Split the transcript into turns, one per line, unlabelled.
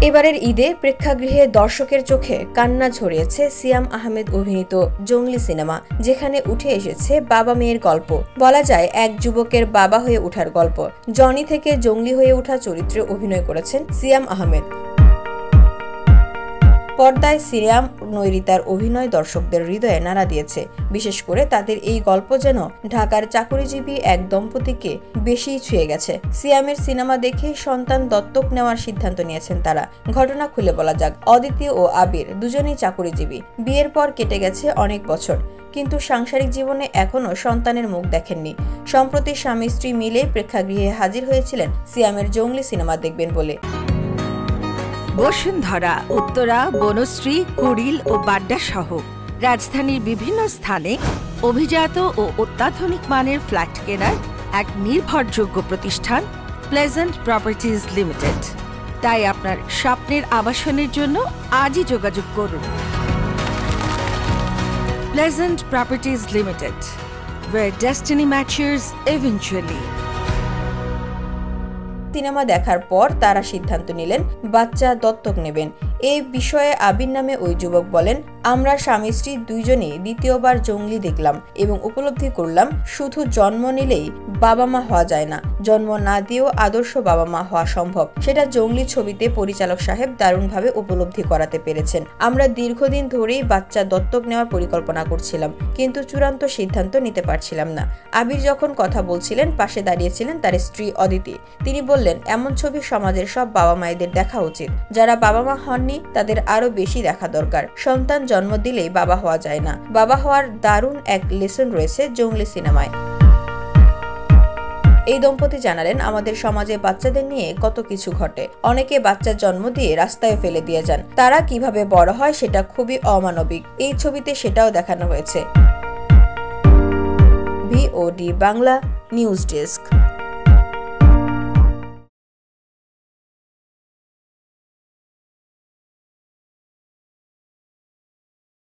এবারের ঈদে প্রেক্ষাগৃহে দর্শকের চোখে কান্না ঝরিয়েছে সিয়াম আহমেদ অভিনীত জঙ্গলি সিনেমা, যেখানে উঠে এসেছে বাবা মেয়ের গল্প। বলা যায় এক যুবকের বাবা হয়ে ওঠার গল্প। জনি থেকে জঙ্গলি হয়ে ওঠা চরিত্রে অভিনয় করেছেন সিয়াম আহমেদ। পর্দায় সিয়াম নৈরিতার অভিনয় দর্শকদের হৃদয়ে নাড়া দিয়েছে। বিশেষ করে তাদের এই গল্প যেন ঢাকার চাকুরিজীবী এক দম্পতিকে বেশি ছুঁয়ে গেছে। সিয়ামের সিনেমা দেখে সন্তান দত্তক নেওয়ার সিদ্ধান্ত নিয়েছেন তারা। ঘটনা খুলে বলা যাক, অদিতি ও আবির দুজনেই চাকুরিজীবী। বিয়ের পর কেটে গেছে অনেক বছর, কিন্তু সাংসারিক জীবনে এখনও সন্তানের মুখ দেখেননি। সম্প্রতি স্বামী স্ত্রী মিলে প্রেক্ষাগৃহে হাজির হয়েছিলেন সিয়ামের জঙ্গলি সিনেমা দেখবেন বলে।
বসুন্ধরা, উত্তরা, বনশ্রী, কুড়িল ও বাড্ডা সহ রাজধানীর বিভিন্ন স্থানে অভিজাত ও অত্যাধুনিক মানের ফ্ল্যাট কেনার এক নির্ভরযোগ্য প্রতিষ্ঠান প্লেজেন্ট প্রপার্টিজ লিমিটেড। তাই আপনার স্বপ্নের আবাসনের জন্য আজই যোগাযোগ করুন। Pleasant properties limited, where destiny matches eventually।
Cinema দেখার পর তারা সিদ্ধান্ত নিলেন বাচ্চা দত্তক নেবেন। এই বিষয়ে আবির নামে ওই যুবক বলেন, আমরা স্বামী স্ত্রী দুইজনেই দ্বিতীয়বার জঙ্গলি দেখলাম এবং উপলব্ধি করলাম শুধু জন্ম নিলেই বাবা মা হওয়া যায় না, জন্ম না দিয়েও আদর্শ বাবা মা হওয়া সম্ভব। সেটা জঙ্গলি ছবিতে পরিচালক সাহেব দারুণভাবে উপলব্ধি করাতে পেরেছেন। আমরা দীর্ঘদিন ধরেই বাচ্চা দত্তক নেওয়ার পরিকল্পনা করছিলাম, কিন্তু চূড়ান্ত সিদ্ধান্ত নিতে পারছিলাম না। আবির যখন কথা বলছিলেন, পাশে দাঁড়িয়েছিলেন তার স্ত্রী অদিতি। তিনি বললেন, এমন ছবি সমাজের সব বাবা মায়েদের দেখা উচিত। যারা বাবা মা হননি তাদের আরো বেশি দেখা দরকার। সন্তান জন্ম দিলেই বাবা হওয়া যায় না। বাবা হওয়ার দারুণ এক লেসন রয়েছে জঙ্গলি সিনেমায়। এই দম্পতি জানালেন, আমাদের সমাজে বাচ্চাদের নিয়ে কত কিছু ঘটে। অনেকে বাচ্চা জন্ম দিয়ে রাস্তায় ফেলে দিয়ে যান। তারা কিভাবে বড় হয় সেটা খুবই অমানবিক। এই ছবিতে সেটাও দেখানো হয়েছে। VOD Bangla news desk.